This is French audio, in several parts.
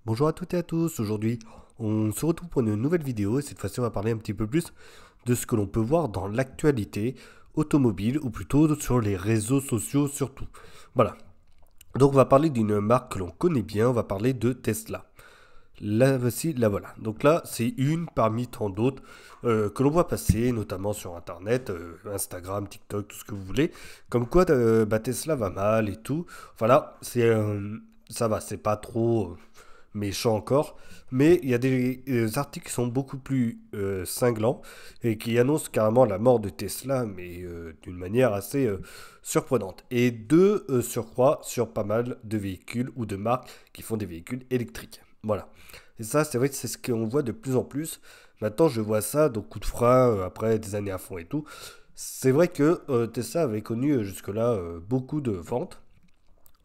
Bonjour à toutes et à tous, aujourd'hui on se retrouve pour une nouvelle vidéo et cette fois-ci on va parler un petit peu plus de ce que l'on peut voir dans l'actualité automobile ou plutôt sur les réseaux sociaux surtout. Voilà, donc on va parler d'une marque que l'on connaît bien, on va parler de Tesla. Là voici, la voilà. Donc là c'est une parmi tant d'autres que l'on voit passer notamment sur internet, Instagram, TikTok, tout ce que vous voulez. Comme quoi Tesla va mal et tout. Voilà, ça va, c'est pas trop méchant encore, mais il y a des articles qui sont beaucoup plus cinglants et qui annoncent carrément la mort de Tesla, mais d'une manière assez surprenante. Et de surcroît sur pas mal de véhicules ou de marques qui font des véhicules électriques. Voilà. Et ça, c'est vrai que c'est ce qu'on voit de plus en plus. Maintenant, je vois ça, donc coup de frein, après des années à fond et tout. C'est vrai que Tesla avait connu jusque-là beaucoup de ventes.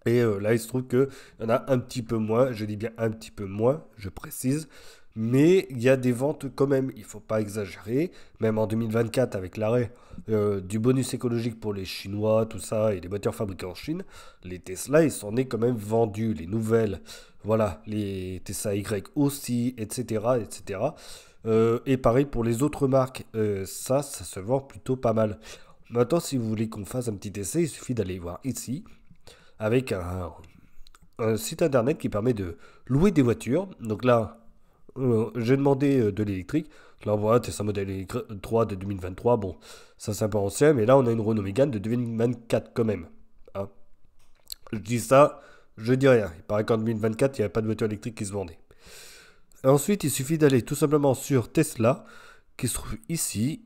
Et là, il se trouve qu'il y en a un petit peu moins, je dis bien un petit peu moins, je précise, mais il y a des ventes quand même, il ne faut pas exagérer, même en 2024 avec l'arrêt du bonus écologique pour les Chinois, tout ça, et les voitures fabriquées en Chine, les Tesla, ils sont nés quand même vendus, les nouvelles, voilà, les Tesla Y aussi, etc., etc. Et pareil pour les autres marques, ça se vend plutôt pas mal. Maintenant, si vous voulez qu'on fasse un petit essai, il suffit d'aller voir ici avec un site internet qui permet de louer des voitures. Donc là, j'ai demandé de l'électrique. Là, voilà, c'est un modèle 3 de 2023. Bon, ça c'est un peu ancien, mais là, on a une Renault Mégane de 2024 quand même. Hein. Je dis ça, je dis rien. Il paraît qu'en 2024, il n'y avait pas de voiture électrique qui se vendait. Ensuite, il suffit d'aller tout simplement sur Tesla, qui se trouve ici.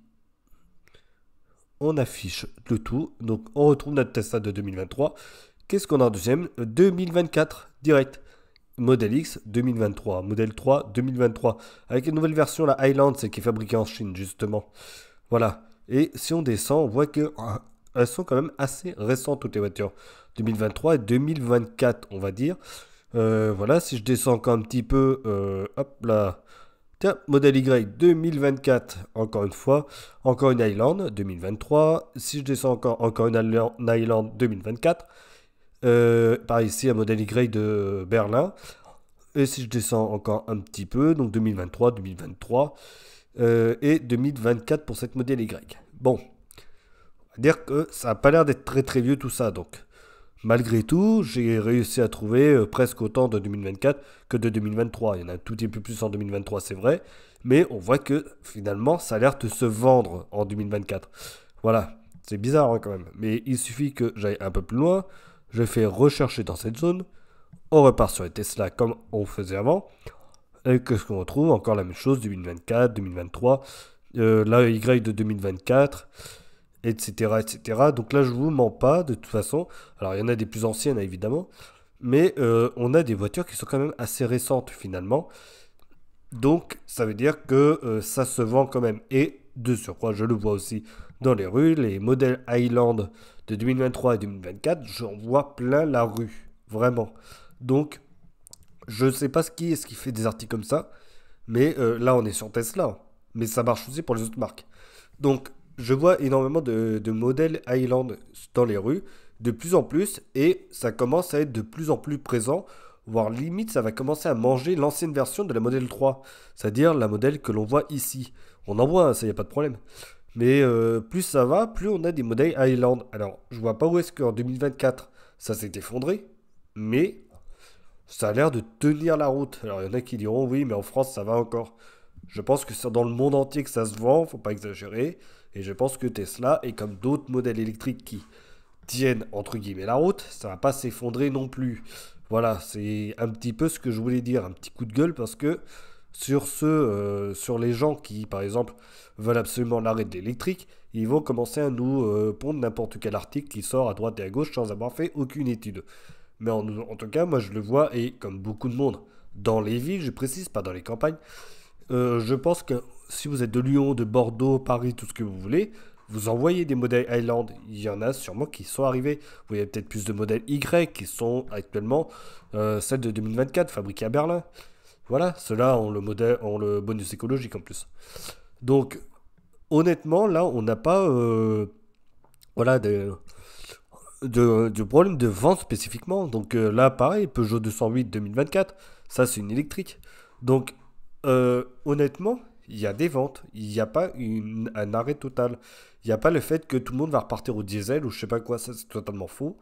On affiche le tout. Donc, on retrouve notre Tesla de 2023. Qu'est-ce qu'on a en deuxième? 2024, direct. Modèle X 2023, modèle 3 2023, avec une nouvelle version, la Highland, celle qui est fabriquée en Chine, justement. Voilà. Et si on descend, on voit que elles sont quand même assez récentes, toutes les voitures. 2023 et 2024, on va dire. Voilà, si je descends encore un petit peu, hop là. Tiens, modèle Y 2024, encore une fois. Encore une Highland 2023. Si je descends encore une Highland 2024. Par ici, un modèle Y de Berlin. Et si je descends encore un petit peu, donc 2023, 2023 et 2024 pour cette modèle Y. Bon, on va dire que ça n'a pas l'air d'être très très vieux tout ça. Donc, malgré tout, j'ai réussi à trouver presque autant de 2024 que de 2023. Il y en a un tout petit peu plus en 2023, c'est vrai. Mais on voit que finalement, ça a l'air de se vendre en 2024. Voilà, c'est bizarre hein, quand même. Mais il suffit que j'aille un peu plus loin. Je fais rechercher dans cette zone. On repart sur les Tesla comme on faisait avant. Et qu'est-ce qu'on retrouve? Encore la même chose, 2024, 2023, la Y de 2024, etc., etc. Donc là, je vous mens pas, de toute façon. Alors, il y en a des plus anciennes, évidemment. Mais on a des voitures qui sont quand même assez récentes, finalement. Donc, ça veut dire que ça se vend quand même. Et de surcroît, je le vois aussi dans les rues, les modèles Highland de 2023 et 2024, j'en vois plein la rue. Vraiment. Donc, je ne sais pas ce qui fait des articles comme ça, mais là on est sur Tesla. Mais ça marche aussi pour les autres marques. Donc je vois énormément de modèles Highland dans les rues, de plus en plus, et ça commence à être de plus en plus présent, voire limite ça va commencer à manger l'ancienne version de la modèle 3, c'est-à-dire la modèle que l'on voit ici. On en voit, hein, ça y a pas de problème. Mais plus ça va, plus on a des modèles Highland. Alors je vois pas où est-ce qu'en 2024 ça s'est effondré, mais ça a l'air de tenir la route. Alors il y en a qui diront oui, mais en France ça va encore. Je pense que c'est dans le monde entier que ça se vend, faut pas exagérer. Et je pense que Tesla est comme d'autres modèles électriques qui tiennent entre guillemets la route, ça va pas s'effondrer non plus. Voilà, c'est un petit peu ce que je voulais dire, un petit coup de gueule parce que sur les gens qui, par exemple, veulent absolument l'arrêt de l'électrique, ils vont commencer à nous pondre n'importe quel article qui sort à droite et à gauche sans avoir fait aucune étude. Mais en tout cas, moi je le vois, et comme beaucoup de monde, dans les villes, je précise, pas dans les campagnes, je pense que si vous êtes de Lyon, de Bordeaux, Paris, tout ce que vous voulez, vous envoyez des modèles Highland. Il y en a sûrement qui sont arrivés. Vous voyez peut-être plus de modèles Y qui sont actuellement celles de 2024, fabriquées à Berlin. Voilà, ceux-là ont le bonus écologique en plus. Donc, honnêtement, là, on n'a pas voilà, du problème de vente spécifiquement. Donc là, pareil, Peugeot 208 2024, ça c'est une électrique. Donc honnêtement, il y a des ventes. Il n'y a pas un arrêt total. Il n'y a pas le fait que tout le monde va repartir au diesel ou je sais pas quoi, ça c'est totalement faux.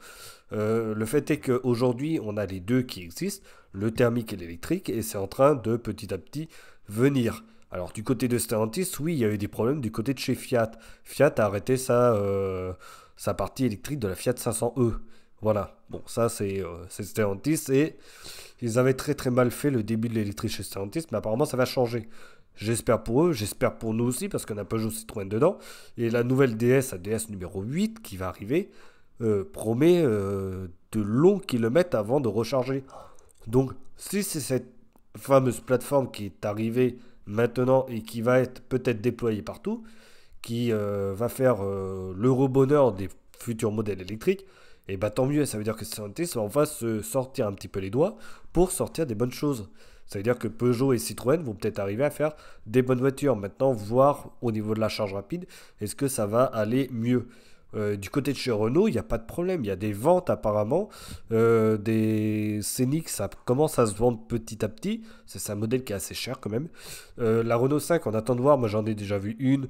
Le fait est qu'aujourd'hui, on a les deux qui existent, le thermique et l'électrique, et c'est en train de petit à petit venir. Alors du côté de Stellantis, oui, il y a eu des problèmes du côté de chez Fiat. Fiat a arrêté sa partie électrique de la Fiat 500e. Voilà, bon, ça c'est Stellantis et ils avaient très très mal fait le début de l'électrique chez Stellantis, mais apparemment ça va changer. J'espère pour eux, j'espère pour nous aussi, parce qu'on a Peugeot Citroën dedans. Et la nouvelle DS, la DS numéro 8 qui va arriver, promet de longs kilomètres avant de recharger. Donc, si c'est cette fameuse plateforme qui est arrivée maintenant et qui va être peut-être déployée partout, qui va faire l'euro-bonheur des futurs modèles électriques, et bah tant mieux, ça veut dire que Stellantis on va se sortir un petit peu les doigts pour sortir des bonnes choses. Ça veut dire que Peugeot et Citroën vont peut-être arriver à faire des bonnes voitures. Maintenant, voir au niveau de la charge rapide, est-ce que ça va aller mieux? Du côté de chez Renault, il n'y a pas de problème. Il y a des ventes apparemment. Des Scénic, ça commence à se vendre petit à petit. C'est un modèle qui est assez cher quand même. La Renault 5, on attend de voir. Moi, j'en ai déjà vu une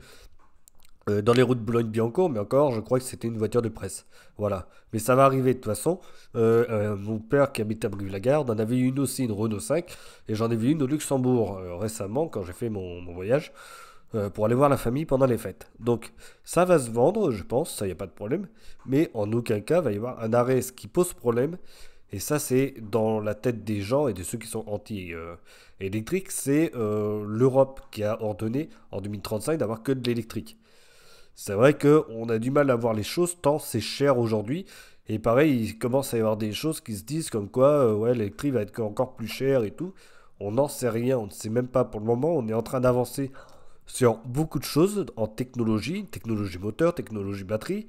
dans les routes Boulogne-Billancourt, mais encore, je crois que c'était une voiture de presse. Voilà. Mais ça va arriver de toute façon. Mon père qui habite à Brive-la-Gaillarde en avait une aussi, une Renault 5, et j'en ai vu une au Luxembourg récemment quand j'ai fait mon voyage pour aller voir la famille pendant les fêtes. Donc ça va se vendre, je pense, ça y a pas de problème, mais en aucun cas va y avoir un arrêt. Ce qui pose problème, et ça c'est dans la tête des gens et de ceux qui sont anti-électriques, c'est l'Europe qui a ordonné en 2035 d'avoir que de l'électrique. C'est vrai qu'on a du mal à voir les choses tant c'est cher aujourd'hui. Et pareil, il commence à y avoir des choses qui se disent comme quoi ouais, l'électrique va être encore plus cher et tout. On n'en sait rien, on ne sait même pas pour le moment. On est en train d'avancer sur beaucoup de choses en technologie, technologie moteur, technologie batterie.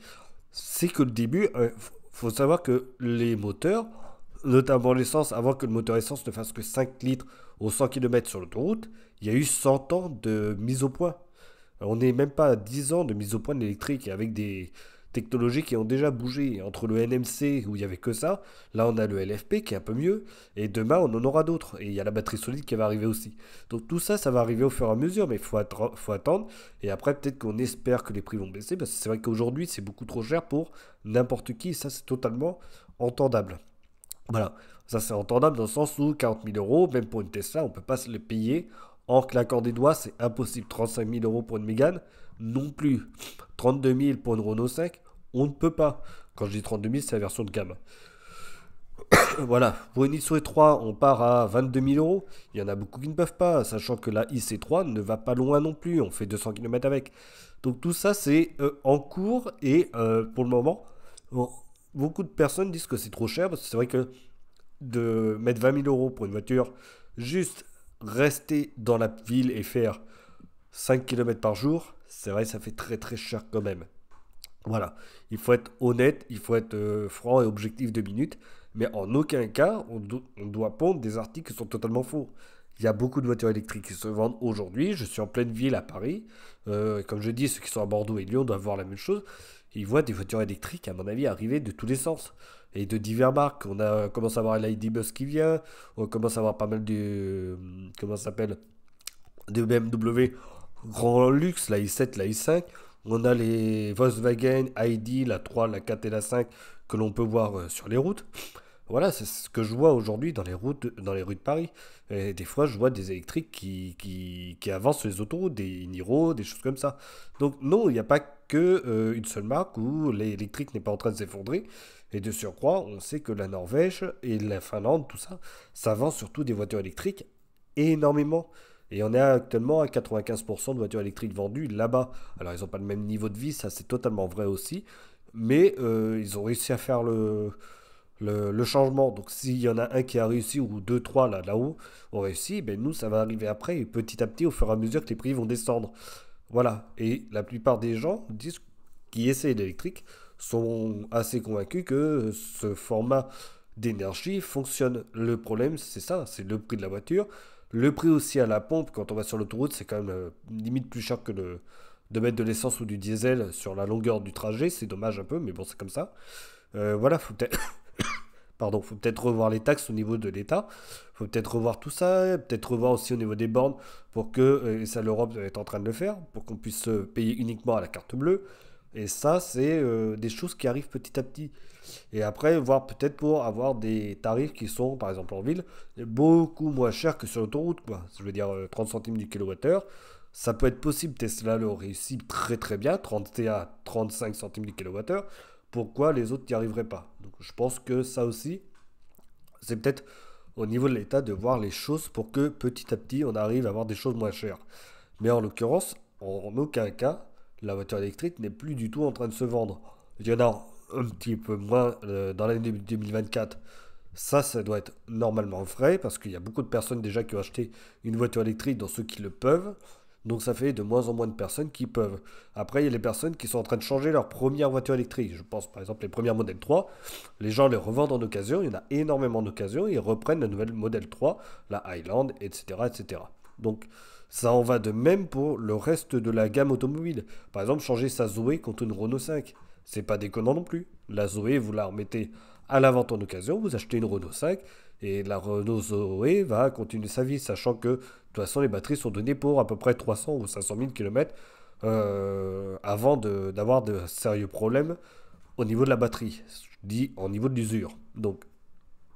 C'est que le début, faut savoir que les moteurs, notamment l'essence, avant que le moteur essence ne fasse que 5 litres aux 100 km sur l'autoroute, il y a eu 100 ans de mise au point. On n'est même pas à 10 ans de mise au point de l'électrique avec des technologies qui ont déjà bougé. Entre le NMC où il n'y avait que ça, là on a le LFP qui est un peu mieux, et demain on en aura d'autres. Et il y a la batterie solide qui va arriver aussi. Donc tout ça, ça va arriver au fur et à mesure, mais faut attendre. Et après peut-être qu'on espère que les prix vont baisser, parce que c'est vrai qu'aujourd'hui c'est beaucoup trop cher pour n'importe qui, et ça c'est totalement entendable. Voilà, ça c'est entendable dans le sens où 40 000 euros, même pour une Tesla, on ne peut pas se les payer en claquant des doigts, c'est impossible. 35 000 euros pour une Mégane, non plus. 32 000 pour une Renault 5, on ne peut pas. Quand je dis 32 000, c'est la version de gamme. Voilà, pour une IC3, on part à 22 000 euros. Il y en a beaucoup qui ne peuvent pas, sachant que la IC3 ne va pas loin non plus. On fait 200 km avec. Donc tout ça, c'est en cours et pour le moment, bon, beaucoup de personnes disent que c'est trop cher parce que c'est vrai que de mettre 20 000 euros pour une voiture, juste rester dans la ville et faire 5 km par jour, c'est vrai, ça fait très très cher quand même. Voilà, il faut être honnête, il faut être franc et objectif 2 minutes, mais en aucun cas on doit pondre des articles qui sont totalement faux. Il y a beaucoup de voitures électriques qui se vendent aujourd'hui. Je suis en pleine ville à Paris. Comme je dis, ceux qui sont à Bordeaux et Lyon doivent voir la même chose. Ils voient des voitures électriques, à mon avis, arriver de tous les sens. Et de divers marques. Commence à voir l'ID Bus qui vient. On commence à avoir pas mal de. Comment ça s'appelle? De BMW grand luxe, la i7, la i5. On a les Volkswagen ID, la 3, la 4 et la 5 que l'on peut voir sur les routes. Voilà, c'est ce que je vois aujourd'hui dans les routes, dans les rues de Paris. Et des fois, je vois des électriques qui avancent sur les autoroutes, des Niro, des choses comme ça. Donc non, il n'y a pas que une seule marque où l'électrique n'est pas en train de s'effondrer. Et de surcroît, on sait que la Norvège et la Finlande, tout ça, ça vend surtout des voitures électriques énormément. Et on est actuellement à 95% de voitures électriques vendues là-bas. Alors, ils n'ont pas le même niveau de vie, ça c'est totalement vrai aussi. Mais ils ont réussi à faire le changement. Donc s'il y en a un qui a réussi, ou deux, trois là-haut ont réussi, ben nous ça va arriver après, et petit à petit, au fur et à mesure que les prix vont descendre. Voilà. Et la plupart des gens disent qui essaient l'électrique sont assez convaincus que ce format d'énergie fonctionne. Le problème, c'est ça, c'est le prix de la voiture. Le prix aussi à la pompe, quand on va sur l'autoroute, c'est quand même limite plus cher que de mettre de l'essence ou du diesel sur la longueur du trajet. C'est dommage un peu, mais bon, c'est comme ça. Voilà, faut peut-être pardon, faut peut-être revoir les taxes au niveau de l'État. Faut peut-être revoir tout ça, peut-être revoir aussi au niveau des bornes pour que, et ça l'Europe est en train de le faire, pour qu'on puisse payer uniquement à la carte bleue. Et ça, c'est des choses qui arrivent petit à petit. Et après, voir peut-être pour avoir des tarifs qui sont, par exemple en ville, beaucoup moins chers que sur l'autoroute, quoi. Je veux dire 30 centimes du kilowattheure. Ça peut être possible, Tesla le réussit très très bien, 30 à 35 centimes du kilowattheure. Pourquoi les autres n'y arriveraient pas? Donc je pense que ça aussi, c'est peut-être au niveau de l'État de voir les choses pour que petit à petit on arrive à avoir des choses moins chères. Mais en l'occurrence, en aucun cas, la voiture électrique n'est plus du tout en train de se vendre. Il y en a un petit peu moins dans l'année 2024. Ça doit être normalement vrai parce qu'il y a beaucoup de personnes déjà qui ont acheté une voiture électrique dans ceux qui le peuvent. Donc ça fait de moins en moins de personnes qui peuvent. Après, il y a les personnes qui sont en train de changer leur première voiture électrique. Je pense par exemple les premières Model 3. Les gens les revendent en occasion. Il y en a énormément d'occasions. Ils reprennent la nouvelle Model 3, la Highland, etc., etc. Donc ça en va de même pour le reste de la gamme automobile. Par exemple, changer sa Zoé contre une Renault 5. C'est pas déconnant non plus. La Zoé, vous la remettez à la vente en occasion, vous achetez une Renault 5 et la Renault Zoé va continuer sa vie, sachant que de toute façon les batteries sont données pour à peu près 300 ou 500 000 km avant d'avoir de sérieux problèmes au niveau de la batterie, je dis au niveau de l'usure. Donc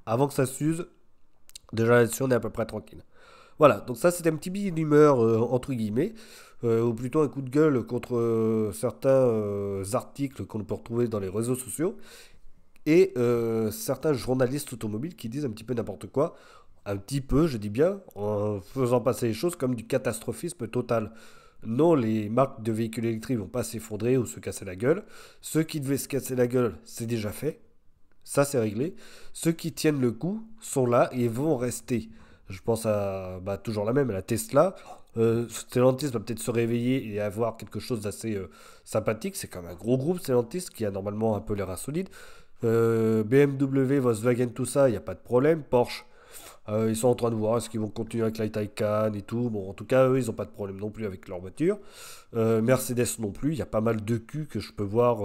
avant que ça s'use, déjà là-dessus on est à peu près tranquille. Voilà, donc ça c'était un petit billet d'humeur entre guillemets, ou plutôt un coup de gueule contre certains articles qu'on peut retrouver dans les réseaux sociaux et certains journalistes automobiles qui disent un petit peu n'importe quoi, un petit peu, je dis bien, en faisant passer les choses comme du catastrophisme total. Non, les marques de véhicules électriques vont pas s'effondrer ou se casser la gueule. Ceux qui devaient se casser la gueule, c'est déjà fait. Ça, c'est réglé. Ceux qui tiennent le coup sont là et vont rester. Je pense à toujours la même, à la Tesla. Stellantis va peut-être se réveiller et avoir quelque chose d'assez sympathique. C'est comme un gros groupe Stellantis qui a normalement un peu l'air insolide. BMW, Volkswagen, tout ça, il n'y a pas de problème. Porsche, ils sont en train de voir est-ce qu'ils vont continuer avec la Taycan et tout. Bon, en tout cas, eux, ils n'ont pas de problème non plus avec leur voiture. Mercedes non plus. Il y a pas mal de culs que je peux voir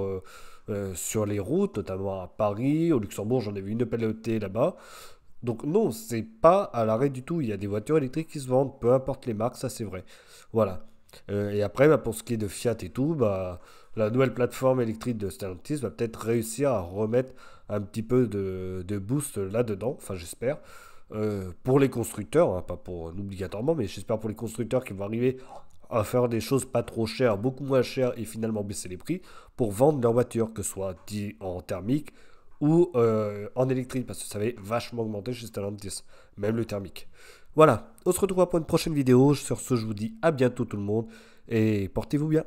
sur les routes, notamment à Paris, au Luxembourg, j'en ai vu une pelletée là-bas. Donc non, c'est pas à l'arrêt du tout. Il y a des voitures électriques qui se vendent, peu importe les marques, ça c'est vrai. Voilà. Et après, pour ce qui est de Fiat et tout, la nouvelle plateforme électrique de Stellantis va peut-être réussir à remettre un petit peu de boost là-dedans, enfin j'espère, pour les constructeurs, hein, pas pour obligatoirement, mais j'espère pour les constructeurs qui vont arriver à faire des choses pas trop chères, beaucoup moins chères et finalement baisser les prix pour vendre leur voiture, que ce soit dit en thermique ou en électrique, parce que ça avait vachement augmenté chez Stellantis, même le thermique. Voilà, on se retrouvera pour une prochaine vidéo. Sur ce, je vous dis à bientôt tout le monde et portez-vous bien.